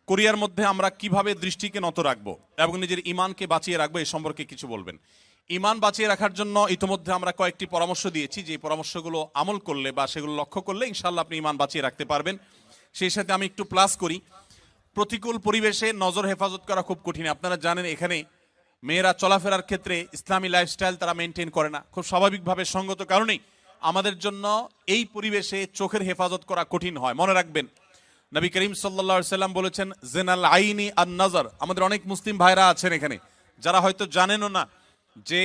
কোরিয়ার মধ্যে আমরা কিভাবে দৃষ্টিকে নত রাখবো এবং নিজের ইমানকে বাঁচিয়ে রাখবো এই সম্পর্কে কিছু বলবেন। ইমান বাঁচিয়ে রাখার জন্য ইতোমধ্যে আমরা কয়েকটি পরামর্শ দিয়েছি, যে পরামর্শগুলো আমল করলে বা সেগুলো লক্ষ্য করলে ইনশাআল্লাহ আপনি ইমান বাঁচিয়ে রাখতে পারবেন। সেই সাথে আমি একটু প্লাস করি, প্রতিকূল পরিবেশে নজর হেফাজত করা খুব কঠিন। আপনারা জানেন এখানে মেয়েরা চলাফেরার ক্ষেত্রে ইসলামী লাইফস্টাইল তারা মেনটেন করে না, খুব স্বাভাবিকভাবে সঙ্গত কারণেই আমাদের জন্য এই পরিবেশে চোখের হেফাজত করা কঠিন হয়। মনে রাখবেন নবী করিম সাল্লাল্লাহু আলাইহি সাল্লাম বলেছেন জেনাল আইনি আন নজর। আমাদের অনেক মুসলিম ভাইরা আছেন এখানে যারা হয়তো জানেনও না যে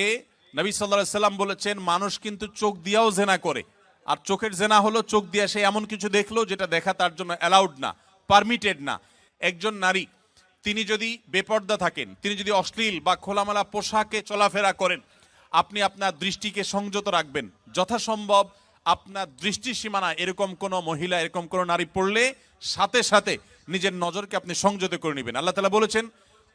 নবী সাল্লাল্লাহু আলাইহি সাল্লাম বলেছেন মানুষ কিন্তু চোখ দিয়েও জেনা করে, আর চোখের জেনা হলো চোখ দিয়ে সে এমন কিছু দেখলো যেটা দেখা তার জন্য অ্যালাউড না, পারমিটেড না। একজন নারী তিনি যদি বেপর্দা থাকেন, তিনি যদি অশ্লীল বা খোলামেলা পোশাকে চলাফেরা করেন, আপনি আপনার দৃষ্টিকে সংযত রাখবেন। যথাসম্ভব আপনার দৃষ্টি সীমানা এরকম কোনো মহিলা, এরকম কোনো নারী পড়লে সাথে সাথে নিজের নজরকে আপনি সংযত করে নেবেন। আল্লাহ তাআলা বলেছেন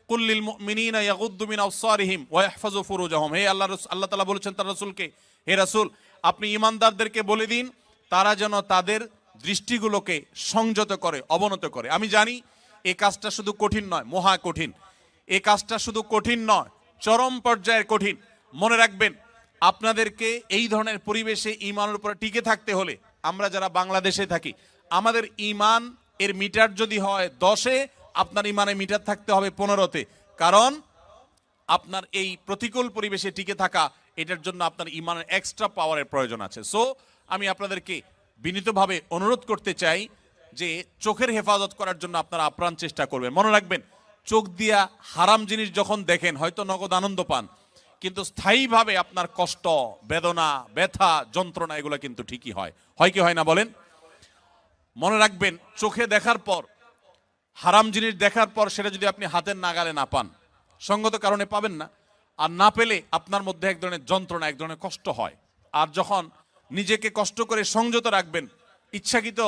কুল্লিল মুমিনিনা ইয়াগুদ্দু মিন আবসারিহিম ওয়া ইয়াহফাযু ফুরুজাহুম। হে আল্লাহ তাআলা বলেছেন তার রাসূলকে, হে রাসূল আপনি ঈমানদারদেরকে বলে দিন তারা যেন তাদের দৃষ্টিগুলোকে সংযত করে, অবনত করে। আমি জানি এই কাজটা শুধু কঠিন নয়, মহা কঠিন। এই কাজটা শুধু কঠিন নয়, চরম পর্যায়ের কঠিন। মনে রাখবেন আপনাদেরকে এই ধরনের পরিবেশে ঈমানের উপর টিকে থাকতে হলে, আমরা যারা বাংলাদেশে থাকি আমাদের ঈমান এর মিটার যদি হয় 10-এ, আপনার ঈমানের মিটার থাকতে হবে 15-তে। কারণ আপনার এই প্রতিকূল পরিবেশে টিকে থাকা, এটার জন্য আপনার ঈমানের এক্সট্রা পাওয়ারের প্রয়োজন আছে। সো আমি আপনাদেরকে বিনীতভাবে অনুরোধ করতে চাই যে চোখের হেফাজত করার জন্য আপনারা আপ্রাণ চেষ্টা করবেন। মনে রাখবেন চোখ দিয়া হারাম জিনিস যখন দেখেন হয়তো নগদ আনন্দ পান, কিন্তু স্থায়ীভাবে আপনার কষ্ট, বেদনা, ব্যথা, যন্ত্রণা এগুলো কিন্তু ঠিকই হয়। হয় কি হয় না বলেন? মনে রাখবেন চোখে দেখার পর, হারাম জিনিস দেখার পর সেটা যদি আপনি হাতের নাগালে না পান, সঙ্গত কারণে পাবেন না, আর না পেলে আপনার মধ্যে এক ধরনের যন্ত্রণা, এক ধরনের কষ্ট হয়। আর যখন নিজেকে কষ্ট করে সংযত রাখবেন, ইচ্ছাকৃত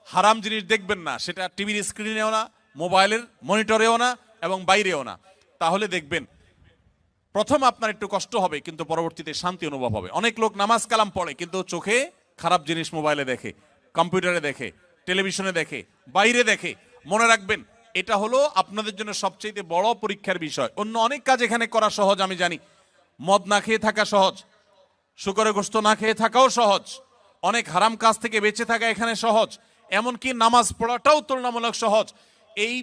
হারাম জিনিস দেখবেন না, সেটা টিভির স্ক্রিনেও না, মোবাইলের মনিটরেও না এবং বাইরেও না, তাহলে দেখবেন প্রথম আপনার একটু কষ্ট হবে কিন্তু পরবর্তীতে শান্তি অনুভব হবে। অনেক লোক নামাজ কালাম পড়ে কিন্তু চোখে খারাপ জিনিস মোবাইলে দেখে, কম্পিউটারে দেখে, টেলিভিশনে দেখে, বাইরে দেখে। মনে রাখবেন এটা হলো আপনাদের জন্য সবচেয়ে বড় পরীক্ষার বিষয়। অন্য অনেক কাজ এখানে করা সহজ, আমি জানি। মদ না খেয়ে থাকা সহজ, শুকরের গোশত না খেয়ে থাকাও সহজ, অনেক হারাম কাজ থেকে বেঁচে থাকা এখানে সহজ, এমনকি নামাজ পড়াটাও তুলনামূলক সহজ। এই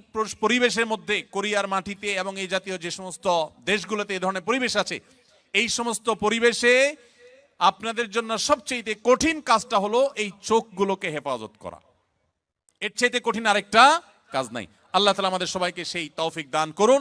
পরিবেশের মধ্যে কোরিয়ার মাটিতে এবং এই জাতীয় যে সমস্ত দেশগুলোতে এই ধরনের পরিবেশ আছে, এই সমস্ত পরিবেশে আপনাদের জন্য সবচেয়ে কঠিন কাজটা হলো এই চোখগুলোকে হেফাজত করা। এর চাইতে কঠিন আরেকটা কাজ নাই। আল্লাহ তাআলা আমাদের সবাইকে সেই তৌফিক দান করুন।